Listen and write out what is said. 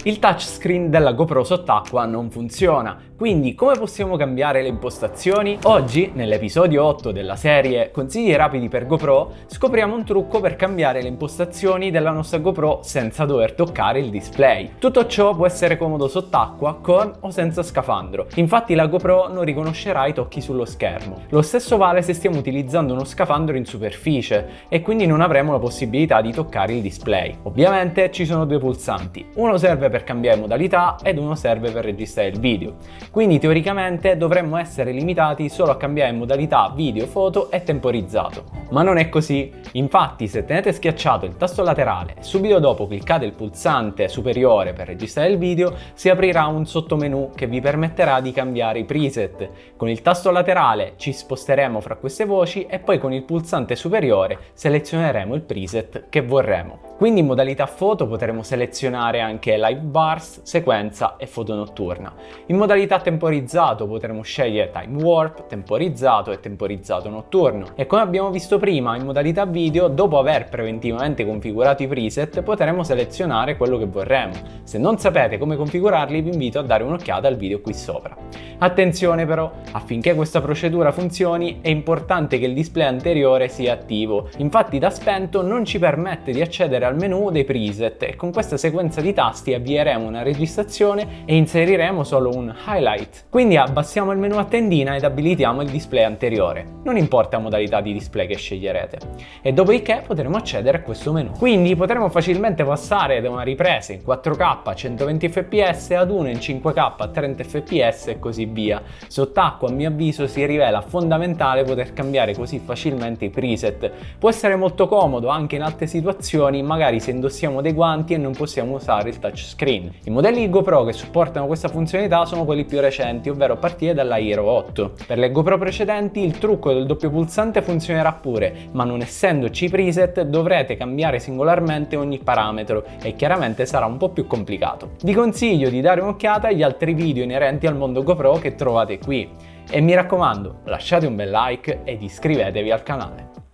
Il touchscreen della GoPro sott'acqua non funziona, quindi come possiamo cambiare le impostazioni? Oggi, nell'episodio 8 della serie Consigli rapidi per GoPro, scopriamo un trucco per cambiare le impostazioni della nostra GoPro senza dover toccare il display. Tutto ciò può essere comodo sott'acqua con o senza scafandro. Infatti la GoPro non riconoscerà i tocchi sullo schermo. Lo stesso vale se stiamo utilizzando uno scafandro in superficie e quindi non avremo la possibilità di toccare il display. Ovviamente ci sono due pulsanti, uno serve per cambiare modalità ed uno serve per registrare il video. Quindi teoricamente dovremmo essere limitati solo a cambiare modalità video, foto e temporizzato. Ma non è così. Infatti se tenete schiacciato il tasto laterale e subito dopo cliccate il pulsante superiore per registrare il video, si aprirà un sottomenu che vi permetterà di cambiare i preset. Con il tasto laterale ci sposteremo fra queste voci e poi con il pulsante superiore selezioneremo il preset che vorremmo. Quindi in modalità foto potremo selezionare anche live burst, sequenza e foto notturna. In modalità temporizzato potremo scegliere time warp, temporizzato e temporizzato notturno. E come abbiamo visto prima, in modalità video, dopo aver preventivamente configurato i preset, potremo selezionare quello che vorremmo. Se non sapete come configurarli, vi invito a dare un'occhiata al video qui sopra. Attenzione però, affinché questa procedura funzioni è importante che il display anteriore sia attivo. Infatti da spento non ci permette di accedere al menu dei preset e con questa sequenza di tasti avvieremo una registrazione e inseriremo solo un highlight. Quindi abbassiamo il menu a tendina ed abilitiamo il display anteriore, non importa la modalità di display che sceglierete. E dopodiché potremo accedere a questo menu. Quindi potremo facilmente passare da una ripresa in 4K a 120 fps ad una in 5K a 30 fps e così via. Sott'acqua a mio avviso si rivela fondamentale poter cambiare così facilmente i preset. Può essere molto comodo anche in altre situazioni, magari se indossiamo dei guanti e non possiamo usare il touchscreen. I modelli di GoPro che supportano questa funzionalità sono quelli più recenti, ovvero a partire dalla Hero 8. Per le GoPro precedenti il trucco del doppio pulsante funzionerà pure, ma non essendoci preset dovrete cambiare singolarmente ogni parametro e chiaramente sarà un po' più complicato. Vi consiglio di dare un'occhiata agli altri video inerenti al mondo GoPro che trovate qui. E mi raccomando, lasciate un bel like ed iscrivetevi al canale.